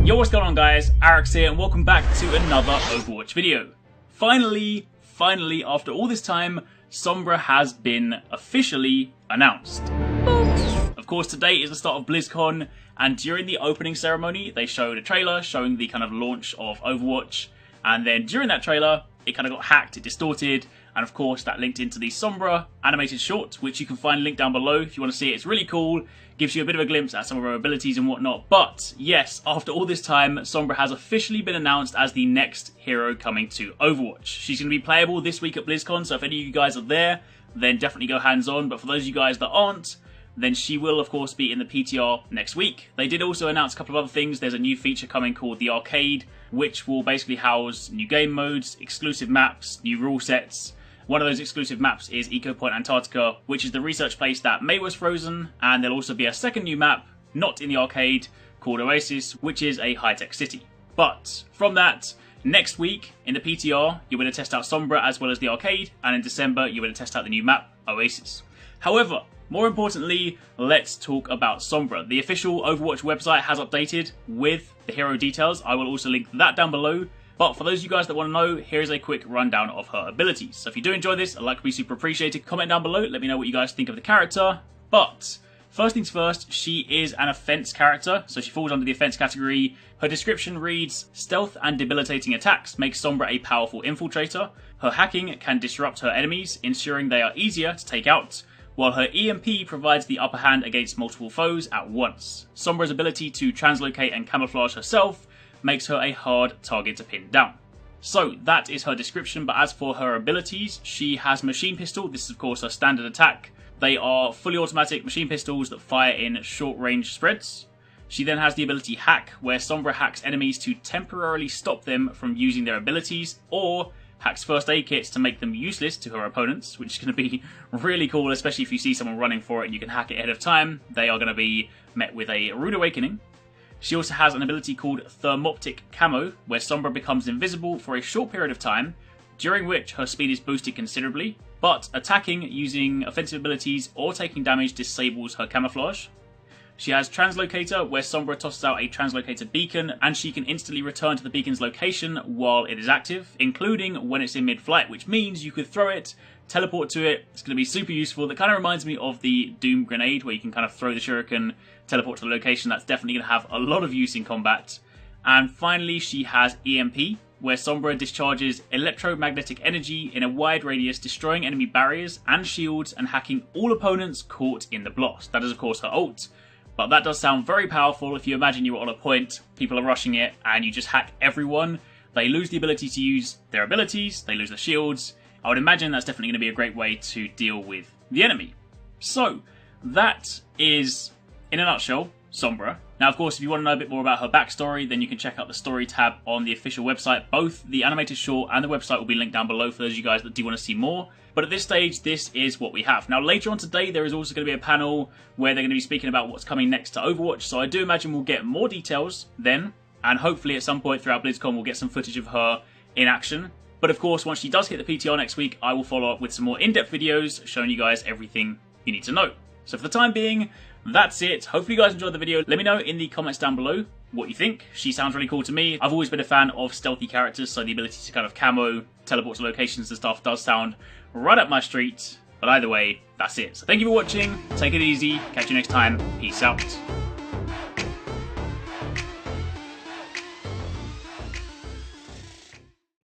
Yo, what's going on guys, Alex here and welcome back to another Overwatch video. Finally, after all this time, Sombra has been officially announced. Of course, today is the start of BlizzCon, and during the opening ceremony, they showed a trailer showing the kind of launch of Overwatch, and then during that trailer, it kind of got hacked, it distorted, and of course that linked into the Sombra animated short, which you can find linked down below if you want to see it. It's really cool, gives you a bit of a glimpse at some of her abilities and whatnot. But yes, after all this time, Sombra has officially been announced as the next hero coming to Overwatch. She's going to be playable this week at BlizzCon, so if any of you guys are there, then definitely go hands-on. But for those of you guys that aren't, then she will of course be in the PTR next week. They did also announce a couple of other things. There's a new feature coming called the Arcade, which will basically house new game modes, exclusive maps, new rule sets. One of those exclusive maps is Eco Point Antarctica, which is the research place that May was frozen, and there'll also be a second new map, not in the arcade, called Oasis, which is a high-tech city. But from that, next week in the PTR, you're going to test out Sombra as well as the arcade, and in December, you're going to test out the new map, Oasis. However, more importantly, let's talk about Sombra. The official Overwatch website has updated with the hero details. I will also link that down below. But for those of you guys that want to know, here's a quick rundown of her abilities. So if you do enjoy this, a like would be super appreciated. Comment down below, let me know what you guys think of the character. But first things first, she is an offense character, so she falls under the offense category. Her description reads, stealth and debilitating attacks make Sombra a powerful infiltrator. Her hacking can disrupt her enemies, ensuring they are easier to take out, while her EMP provides the upper hand against multiple foes at once. Sombra's ability to translocate and camouflage herself makes her a hard target to pin down. So that is her description, but as for her abilities, she has Machine Pistol. This is of course her standard attack. They are fully automatic machine pistols that fire in short range spreads. She then has the ability Hack, where Sombra hacks enemies to temporarily stop them from using their abilities, or hacks first aid kits to make them useless to her opponents, which is going to be really cool, especially if you see someone running for it and you can hack it ahead of time. They are going to be met with a rude awakening. She also has an ability called Thermoptic Camo, where Sombra becomes invisible for a short period of time, during which her speed is boosted considerably, but attacking using offensive abilities or taking damage disables her camouflage. She has Translocator, where Sombra tosses out a translocated beacon, and she can instantly return to the beacon's location while it is active, including when it's in mid-flight, which means you could throw it, teleport to it. It's going to be super useful. That kind of reminds me of the Doom grenade, where you can kind of throw the shuriken, teleport to the location. That's definitely going to have a lot of use in combat. And finally, she has EMP, where Sombra discharges electromagnetic energy in a wide radius, destroying enemy barriers and shields and hacking all opponents caught in the blast. That is of course her ult. But that does sound very powerful. If you imagine you're on a point, people are rushing it, and you just hack everyone, they lose the ability to use their abilities, they lose their shields. I would imagine that's definitely going to be a great way to deal with the enemy. So, that is, in a nutshell, Sombra. Now, of course, if you want to know a bit more about her backstory, then you can check out the story tab on the official website. Both the animated short and the website will be linked down below for those of you guys that do want to see more. But at this stage, this is what we have. Now, later on today, there is also going to be a panel where they're going to be speaking about what's coming next to Overwatch. So I do imagine we'll get more details then. And hopefully at some point throughout BlizzCon, we'll get some footage of her in action. But of course, once she does hit the PTR next week, I will follow up with some more in-depth videos showing you guys everything you need to know. So for the time being, that's it. Hopefully you guys enjoyed the video. Let me know in the comments down below what you think. She sounds really cool to me. I've always been a fan of stealthy characters, so the ability to kind of camo, teleport to locations and stuff does sound right up my street. But either way, that's it. So thank you for watching. Take it easy. Catch you next time. Peace out.